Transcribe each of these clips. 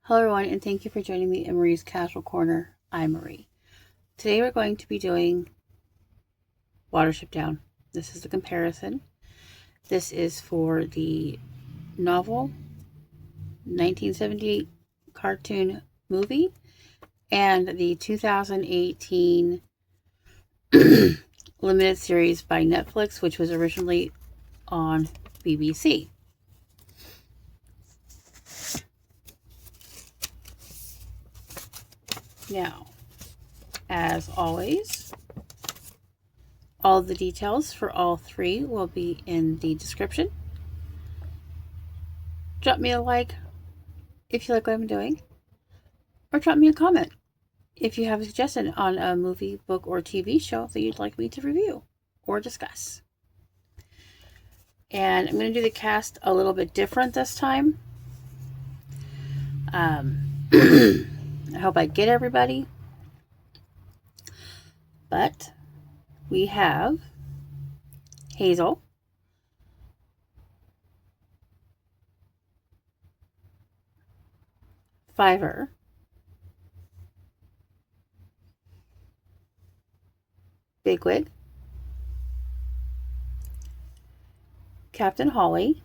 Hello everyone, and thank you for joining me in Marie's Casual Corner. I'm Marie. Today we're going to be doing Watership Down. This is the comparison. This is for the novel, 1978 cartoon movie, and the 2018 limited series by Netflix, which was originally on BBC. Now, as always, all the details for all three will be in the description. Drop me a like if you like what I'm doing, or drop me a comment if you have a suggestion on a movie, book, or TV show that you'd like me to review or discuss. And I'm going to do the cast a little bit different this time. I hope I get everybody. But we have Hazel, Fiver, Bigwig, Captain Holly,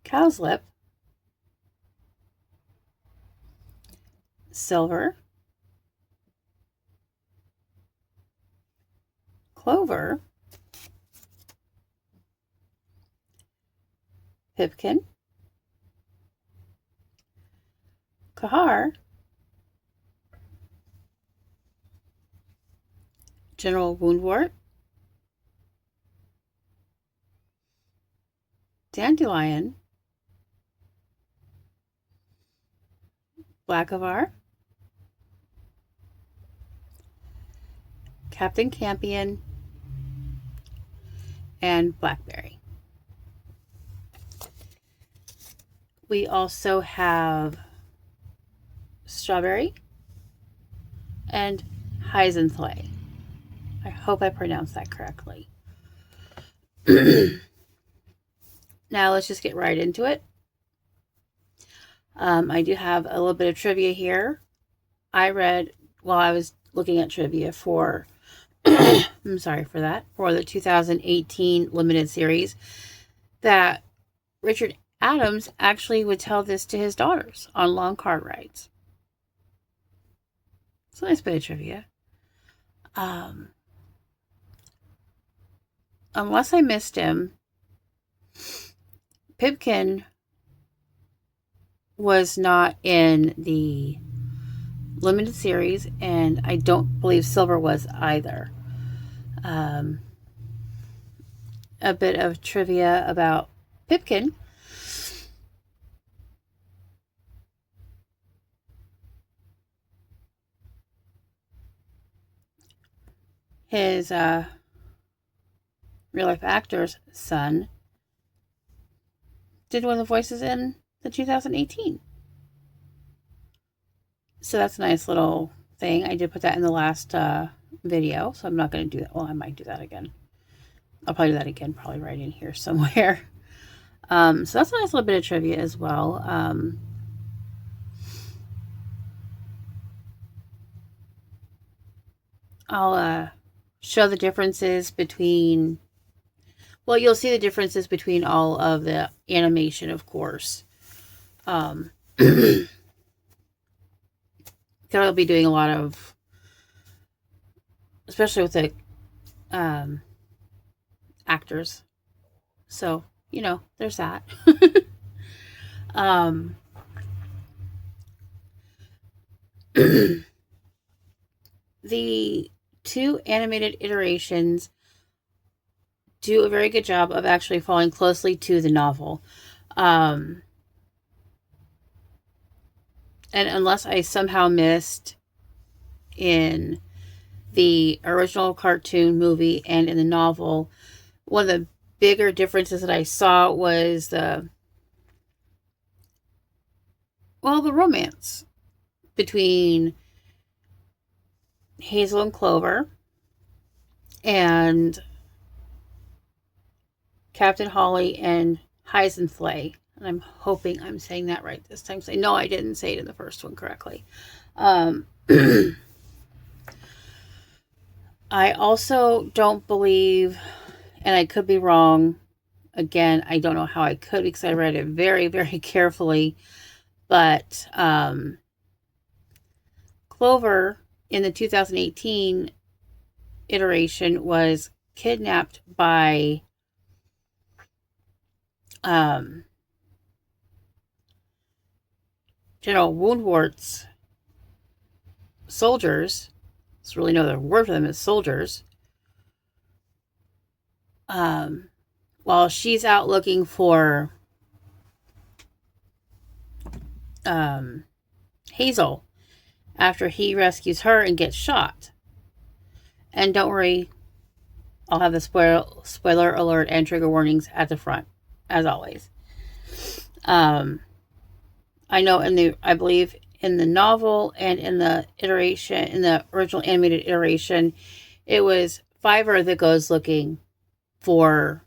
Cowslip, Silver, Clover, Pipkin, Kahar, General Woundwort, Dandelion, Blackavar, Captain Campion, and Blackberry. We also have Strawberry and Heisenflay. I hope I pronounced that correctly. Now let's just get right into it. I do have a little bit of trivia here. I read while I was looking at trivia for I'm sorry for that, for the 2018 limited series, that Richard Adams actually would tell this to his daughters on long car rides. It's a nice bit of trivia. Unless I missed him, Pipkin was not in the limited series, and I don't believe Silver was either. A bit of trivia about Pipkin. His real life actor's son did one of the voices in the 2018. So that's a nice little thing. I did put that in the last video, so I'm not going to do that. Well, I might do that again. I'll probably do that again, probably right in here somewhere. So that's a nice little bit of trivia as well. I'll show the differences between, well, you'll see the differences between all of the animation, of course. I'll be doing a lot of, especially with the actors. So, you know, there's that. The two animated iterations do a very good job of actually following closely to the novel. And unless I somehow missed in the original cartoon movie and in the novel, one of the bigger differences that I saw was the romance between Hazel and Clover and Captain Holly and Heisenflay. And I'm hoping I'm saying that right this time. So, no, I didn't say it in the first one correctly. I also don't believe, and I could be wrong. Again, I don't know how I could because I read it very, very carefully. But Clover in the 2018 iteration was kidnapped by General Woundwart's soldiers. There's really no other word for them as soldiers. While she's out looking for Hazel after he rescues her and gets shot. And don't worry, I'll have the spoiler alert and trigger warnings at the front, as always. I know I believe in the novel and in the original animated iteration, it was Fiver that goes looking for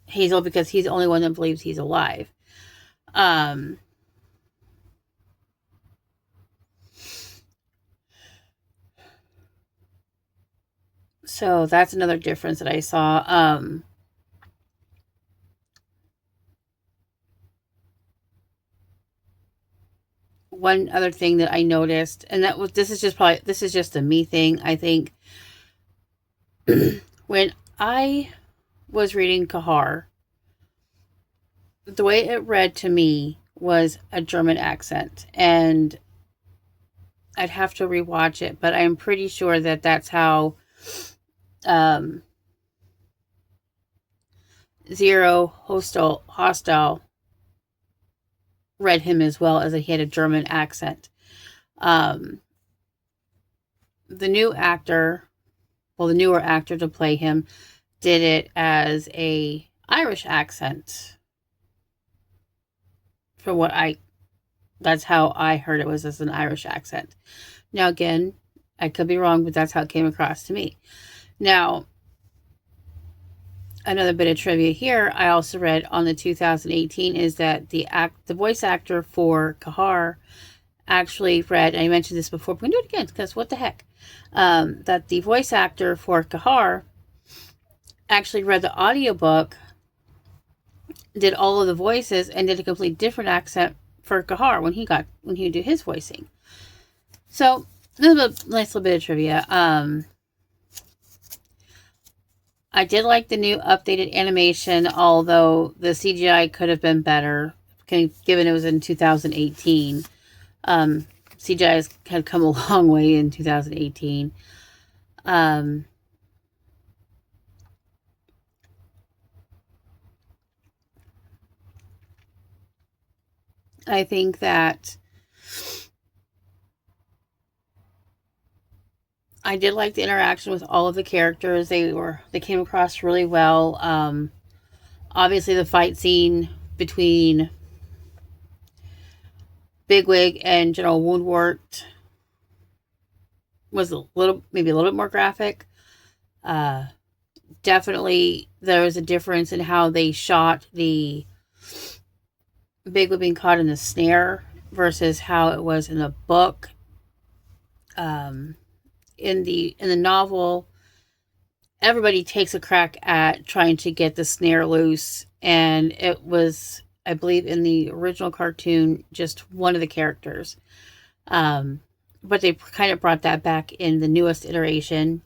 Hazel because he's the only one that believes he's alive. So that's another difference that I saw. One other thing that I noticed, and this is just a me thing. I think when I was reading Kahar, the way it read to me was a German accent, and I'd have to rewatch it, but I'm pretty sure that that's how Zero Hostile read him as well, as he had a German accent. The newer actor to play him did it as a Irish accent. That's how I heard it, was as an Irish accent. Now again, I could be wrong, but that's how it came across to me. Now, another bit of trivia here I also read on the 2018 is that the voice actor for Kahar actually read, and I mentioned this before, but we can do it again because what the heck, that the voice actor for Kahar actually read the audiobook, did all of the voices, and did a completely different accent for Kahar when he would do his voicing. So this is a nice little bit of trivia. I did like the new updated animation, although the CGI could have been better, given it was in 2018. CGI had come a long way in 2018. I think that I did like the interaction with all of the characters. They came across really well. Obviously, the fight scene between Bigwig and General Woundwort was maybe a little bit more graphic. Definitely, there was a difference in how they shot the Bigwig being caught in the snare versus how it was in the book. In the novel, everybody takes a crack at trying to get the snare loose, and it was, I believe, in the original cartoon, just one of the characters. But they kind of brought that back in the newest iteration.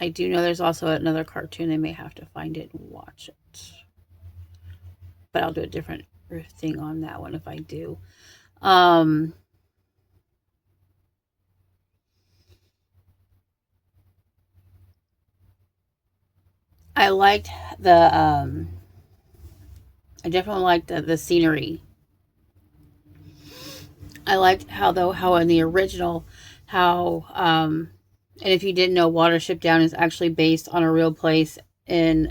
I do know there's also another cartoon. I may have to find it and watch it, but I'll do a different thing on that one if I do. I liked I definitely liked the scenery. I liked how in the original, and if you didn't know, Watership Down is actually based on a real place in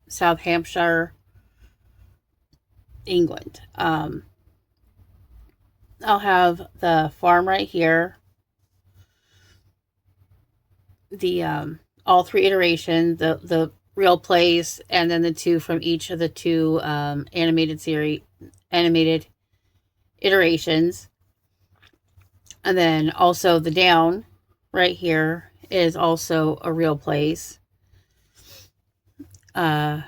South Hampshire, England. I'll have the farm right here. The all 3 iterations, the real plays, and then the 2 from each of the 2 animated iterations. And then also the down right here is also a real place. I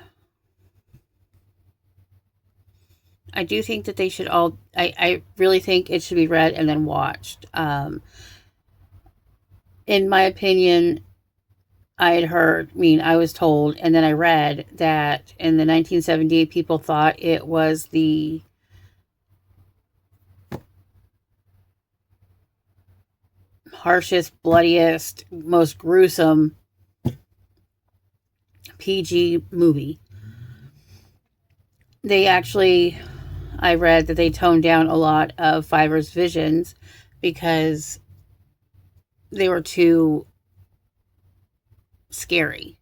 do think that they should all, I really think it should be read and then watched. In my opinion, I was told, and then I read that in the 1978, people thought it was the harshest, bloodiest, most gruesome PG movie. I read that they toned down a lot of Fiver's visions because they were too scary.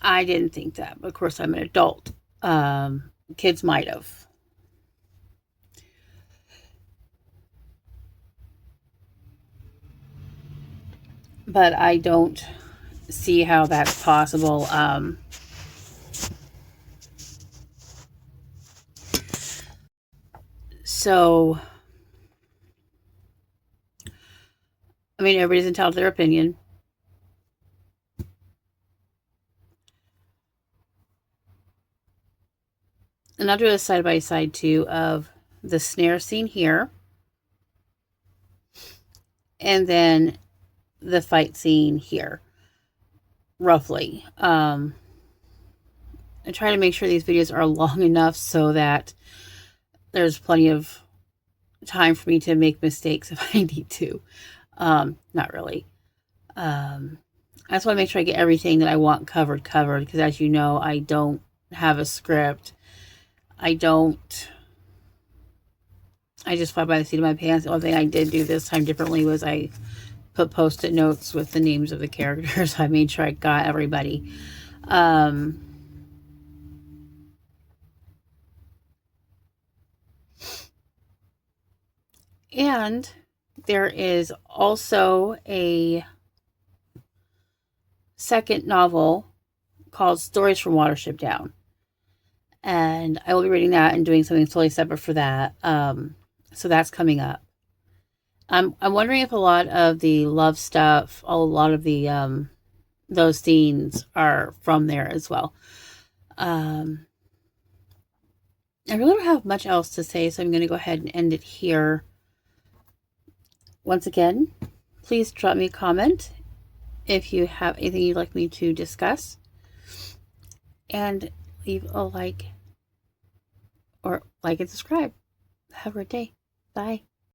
I didn't think that, but of course I'm an adult. Kids might have. But I don't see how that's possible. So, I mean, everybody's entitled to their opinion. And I'll do a side-by-side too of the snare scene here. And then the fight scene here. Roughly. I try to make sure these videos are long enough so that there's plenty of time for me to make mistakes if I need to. Not really. I just want to make sure I get everything that I want covered, because as you know, I don't have a script. I just fly by the seat of my pants. The only thing I did do this time differently was I put post-it notes with the names of the characters. I made sure I got everybody. And there is also a second novel called Stories from Watership Down. And I will be reading that and doing something totally separate for that. So that's coming up. I'm wondering if a lot of the love stuff, a lot of the those scenes are from there as well. I really don't have much else to say, so I'm going to go ahead and end it here. Once again, please drop me a comment if you have anything you'd like me to discuss. And leave a like and subscribe. Have a great day. Bye.